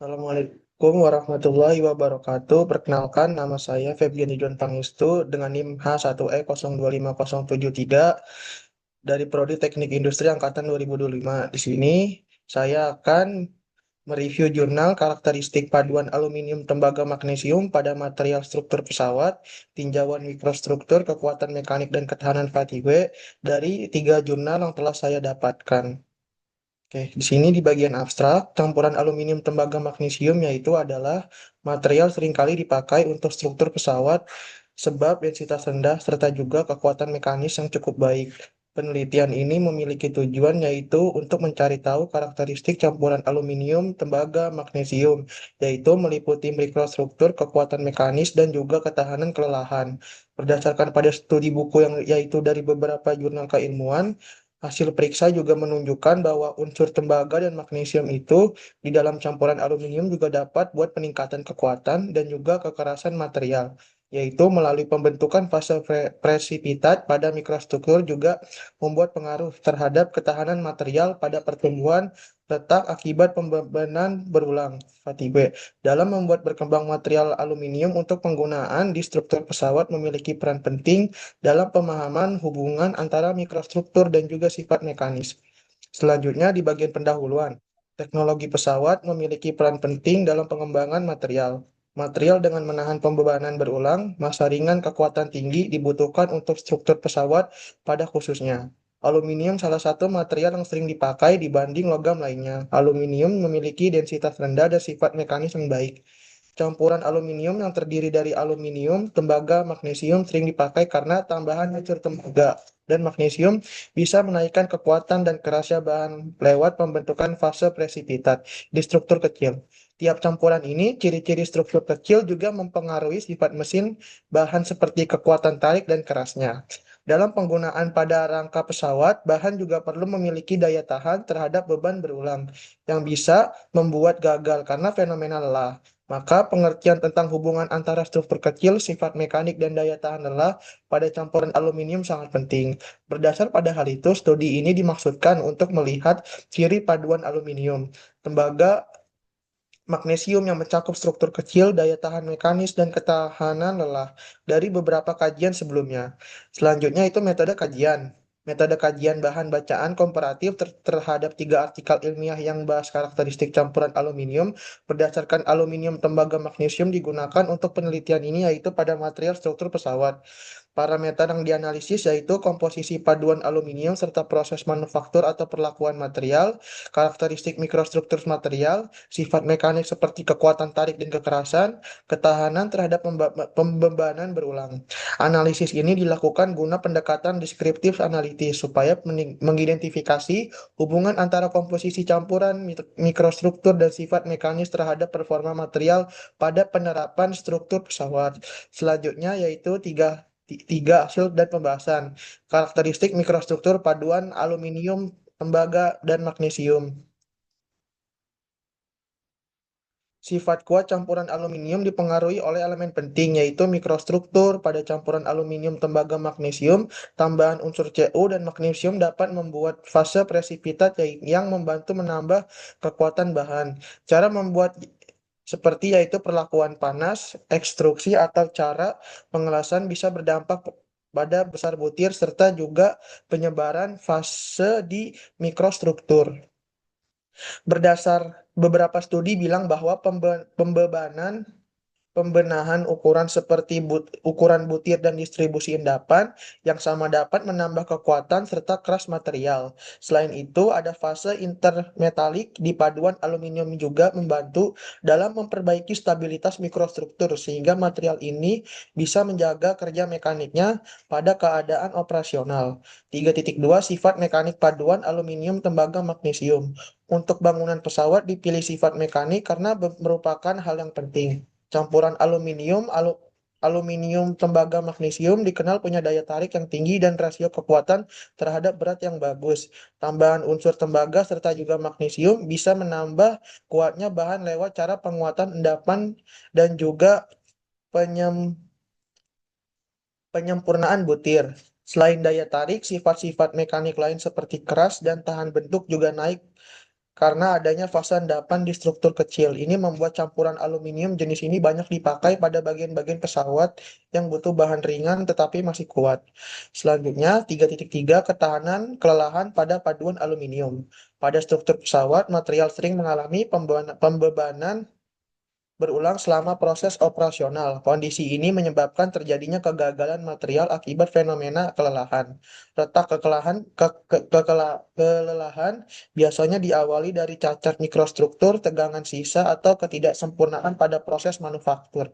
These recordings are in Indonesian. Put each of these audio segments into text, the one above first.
Assalamualaikum warahmatullahi wabarakatuh. Perkenalkan, nama saya Febian John Pangestu dengan NIM H1E025073 dari Prodi Teknik Industri Angkatan 2025. Di sini saya akan mereview jurnal karakteristik paduan aluminium tembaga magnesium pada material struktur pesawat, tinjauan mikrostruktur, kekuatan mekanik dan ketahanan fatigue dari tiga jurnal yang telah saya dapatkan. Oke, di sini di bagian abstrak, campuran aluminium tembaga magnesium yaitu adalah material seringkali dipakai untuk struktur pesawat sebab densitas rendah serta juga kekuatan mekanis yang cukup baik. Penelitian ini memiliki tujuan yaitu untuk mencari tahu karakteristik campuran aluminium tembaga magnesium, yaitu meliputi mikrostruktur, kekuatan mekanis, dan juga ketahanan kelelahan. Berdasarkan pada studi buku yang yaitu dari beberapa jurnal keilmuan, hasil periksa juga menunjukkan bahwa unsur tembaga dan magnesium itu di dalam campuran aluminium juga dapat buat peningkatan kekuatan dan juga kekerasan material, yaitu melalui pembentukan fase presipitat pada mikrostruktur juga membuat pengaruh terhadap ketahanan material pada pertumbuhan letak akibat pembebanan berulang fatigue. Dalam membuat berkembang material aluminium untuk penggunaan di struktur pesawat memiliki peran penting dalam pemahaman hubungan antara mikrostruktur dan juga sifat mekanis. Selanjutnya, di bagian pendahuluan, teknologi pesawat memiliki peran penting dalam pengembangan material. Material dengan menahan pembebanan berulang, massa ringan, kekuatan tinggi dibutuhkan untuk struktur pesawat pada khususnya. Aluminium salah satu material yang sering dipakai dibanding logam lainnya. Aluminium memiliki densitas rendah dan sifat mekanis yang baik. Campuran aluminium yang terdiri dari aluminium, tembaga, magnesium sering dipakai karena tambahan unsur tembaga dan magnesium bisa menaikkan kekuatan dan kerasnya bahan lewat pembentukan fase presipitat di struktur kecil. Tiap campuran ini, ciri-ciri struktur kecil juga mempengaruhi sifat mesin bahan seperti kekuatan tarik dan kerasnya. Dalam penggunaan pada rangka pesawat, bahan juga perlu memiliki daya tahan terhadap beban berulang yang bisa membuat gagal karena fenomena lelah. Maka pengertian tentang hubungan antara struktur kecil, sifat mekanik, dan daya tahan lelah pada campuran aluminium sangat penting. Berdasar pada hal itu, studi ini dimaksudkan untuk melihat ciri paduan aluminium, tembaga, magnesium yang mencakup struktur kecil, daya tahan mekanis, dan ketahanan lelah dari beberapa kajian sebelumnya. Selanjutnya itu metode kajian. Metode kajian bahan bacaan komparatif terhadap tiga artikel ilmiah yang bahas karakteristik campuran aluminium berdasarkan aluminium tembaga magnesium digunakan untuk penelitian ini yaitu pada material struktur pesawat. Parameter yang dianalisis yaitu komposisi paduan aluminium serta proses manufaktur atau perlakuan material, karakteristik mikrostruktur material, sifat mekanik seperti kekuatan tarik dan kekerasan, ketahanan terhadap pembebanan berulang. Analisis ini dilakukan guna pendekatan deskriptif analitis supaya mengidentifikasi hubungan antara komposisi campuran mikrostruktur dan sifat mekanis terhadap performa material pada penerapan struktur pesawat. Selanjutnya yaitu tiga hasil dan pembahasan. Karakteristik mikrostruktur paduan aluminium, tembaga, dan magnesium. Sifat kuat campuran aluminium dipengaruhi oleh elemen penting yaitu mikrostruktur pada campuran aluminium tembaga magnesium. Tambahan unsur Cu dan magnesium dapat membuat fase presipitat yang membantu menambah kekuatan bahan. Cara membuat seperti yaitu perlakuan panas, ekstruksi atau cara pengelasan bisa berdampak pada besar butir serta juga penyebaran fase di mikrostruktur. Berdasar beberapa studi bilang bahwa pembenahan ukuran seperti ukuran butir dan distribusi endapan yang sama dapat menambah kekuatan serta keras material. Selain itu, ada fase intermetalik di paduan aluminium juga membantu dalam memperbaiki stabilitas mikrostruktur sehingga material ini bisa menjaga kerja mekaniknya pada keadaan operasional. 3.2 Sifat mekanik paduan aluminium tembaga magnesium. Untuk bangunan pesawat dipilih sifat mekanik karena merupakan hal yang penting. Campuran aluminium tembaga magnesium dikenal punya daya tarik yang tinggi dan rasio kekuatan terhadap berat yang bagus. Tambahan unsur tembaga serta juga magnesium bisa menambah kuatnya bahan lewat cara penguatan endapan dan juga penyem- penyempurnaan butir. Selain daya tarik, sifat-sifat mekanik lain seperti keras dan tahan bentuk juga naik karena adanya fase endapan di struktur kecil. Ini membuat campuran aluminium jenis ini banyak dipakai pada bagian-bagian pesawat yang butuh bahan ringan tetapi masih kuat. Selanjutnya, 3.3 ketahanan kelelahan pada paduan aluminium. Pada struktur pesawat, material sering mengalami pembebanan berulang selama proses operasional. Kondisi ini menyebabkan terjadinya kegagalan material akibat fenomena kelelahan. Letak kelelahan biasanya diawali dari cacat mikrostruktur, tegangan sisa, atau ketidaksempurnaan pada proses manufaktur.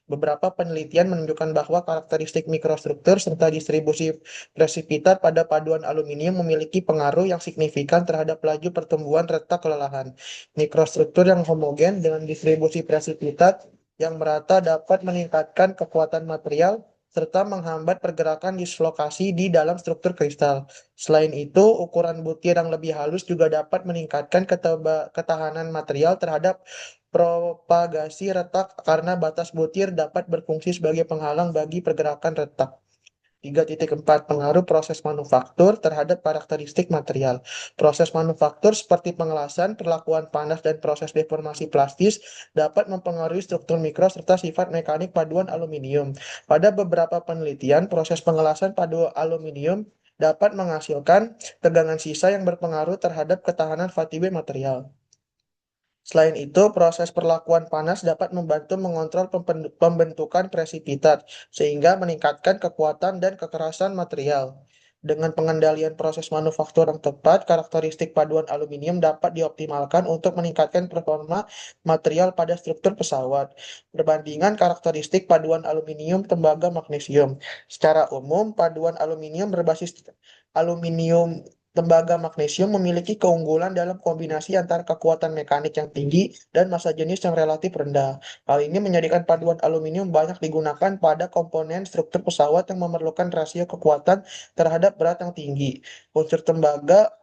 Beberapa penelitian menunjukkan bahwa karakteristik mikrostruktur serta distribusi presipitat pada paduan aluminium memiliki pengaruh yang signifikan terhadap laju pertumbuhan retak kelelahan. Mikrostruktur yang homogen dengan distribusi presipitat yang merata dapat meningkatkan kekuatan material serta menghambat pergerakan dislokasi di dalam struktur kristal. Selain itu, ukuran butir yang lebih halus juga dapat meningkatkan ketahanan material terhadap propagasi retak karena batas butir dapat berfungsi sebagai penghalang bagi pergerakan retak. 3.4 Pengaruh proses manufaktur terhadap karakteristik material. Proses manufaktur seperti pengelasan, perlakuan panas, dan proses deformasi plastis dapat mempengaruhi struktur mikro serta sifat mekanik paduan aluminium. Pada beberapa penelitian, proses pengelasan paduan aluminium dapat menghasilkan tegangan sisa yang berpengaruh terhadap ketahanan fatigue material. Selain itu, proses perlakuan panas dapat membantu mengontrol pembentukan presipitat, sehingga meningkatkan kekuatan dan kekerasan material. Dengan pengendalian proses manufaktur yang tepat, karakteristik paduan aluminium dapat dioptimalkan untuk meningkatkan performa material pada struktur pesawat. Perbandingan karakteristik paduan aluminium tembaga magnesium. Secara umum, paduan aluminium berbasis aluminium tembaga magnesium memiliki keunggulan dalam kombinasi antara kekuatan mekanik yang tinggi dan massa jenis yang relatif rendah. Hal ini menjadikan paduan aluminium banyak digunakan pada komponen struktur pesawat yang memerlukan rasio kekuatan terhadap berat yang tinggi. Unsur tembaga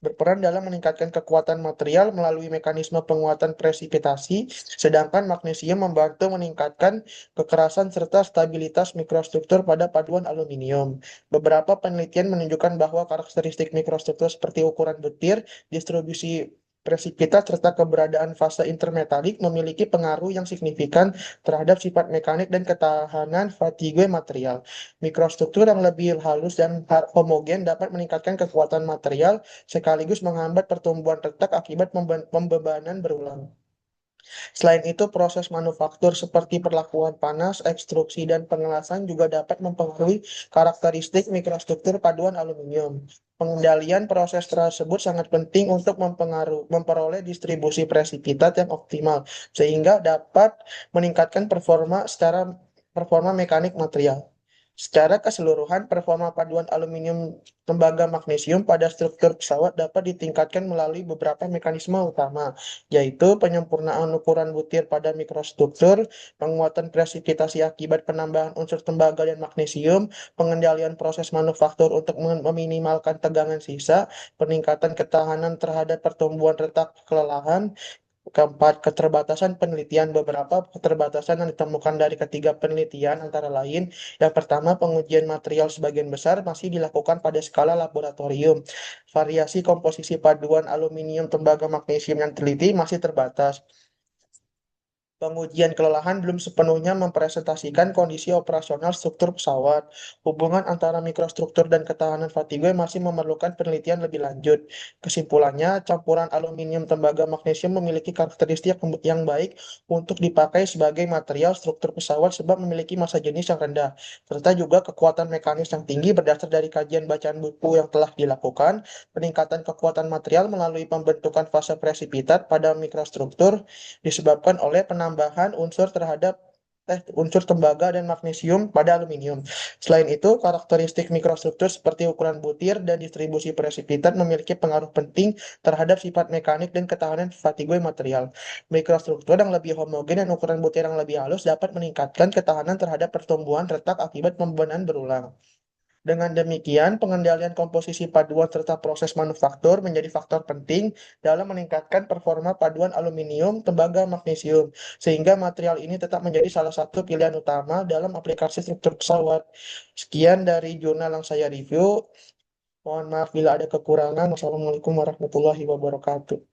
berperan dalam meningkatkan kekuatan material melalui mekanisme penguatan presipitasi, sedangkan magnesium membantu meningkatkan kekerasan serta stabilitas mikrostruktur pada paduan aluminium. Beberapa penelitian menunjukkan bahwa karakteristik mikrostruktur seperti ukuran butir, distribusi presipitas, serta keberadaan fase intermetalik memiliki pengaruh yang signifikan terhadap sifat mekanik dan ketahanan fatigue material. Mikrostruktur yang lebih halus dan homogen dapat meningkatkan kekuatan material sekaligus menghambat pertumbuhan retak akibat pembebanan berulang. Selain itu, proses manufaktur seperti perlakuan panas, ekstruksi, dan pengelasan juga dapat mempengaruhi karakteristik mikrostruktur paduan aluminium. Pengendalian proses tersebut sangat penting untuk memperoleh distribusi presipitat yang optimal, sehingga dapat meningkatkan performa mekanik material. Secara keseluruhan, performa paduan aluminium tembaga magnesium pada struktur pesawat dapat ditingkatkan melalui beberapa mekanisme utama, yaitu penyempurnaan ukuran butir pada mikrostruktur, penguatan presipitasi akibat penambahan unsur tembaga dan magnesium, pengendalian proses manufaktur untuk meminimalkan tegangan sisa, peningkatan ketahanan terhadap pertumbuhan retak kelelahan. Keempat, keterbatasan penelitian. Beberapa keterbatasan yang ditemukan dari ketiga penelitian antara lain, yang pertama, pengujian material sebagian besar masih dilakukan pada skala laboratorium. Variasi komposisi paduan aluminium tembaga magnesium yang teliti masih terbatas. Pengujian kelelahan belum sepenuhnya mempresentasikan kondisi operasional struktur pesawat. Hubungan antara mikrostruktur dan ketahanan fatigue masih memerlukan penelitian lebih lanjut. Kesimpulannya, campuran aluminium tembaga magnesium memiliki karakteristik yang baik untuk dipakai sebagai material struktur pesawat sebab memiliki massa jenis yang rendah, serta juga kekuatan mekanis yang tinggi berdasar dari kajian bacaan buku yang telah dilakukan. Peningkatan kekuatan material melalui pembentukan fase presipitat pada mikrostruktur disebabkan oleh penambahan unsur tembaga dan magnesium pada aluminium. Selain itu, karakteristik mikrostruktur seperti ukuran butir dan distribusi presipitat memiliki pengaruh penting terhadap sifat mekanik dan ketahanan fatigue material. Mikrostruktur yang lebih homogen dan ukuran butir yang lebih halus dapat meningkatkan ketahanan terhadap pertumbuhan retak akibat pembebanan berulang. Dengan demikian, pengendalian komposisi paduan serta proses manufaktur menjadi faktor penting dalam meningkatkan performa paduan aluminium tembaga magnesium, sehingga material ini tetap menjadi salah satu pilihan utama dalam aplikasi struktur pesawat. Sekian dari jurnal yang saya review. Mohon maaf bila ada kekurangan. Wassalamualaikum warahmatullahi wabarakatuh.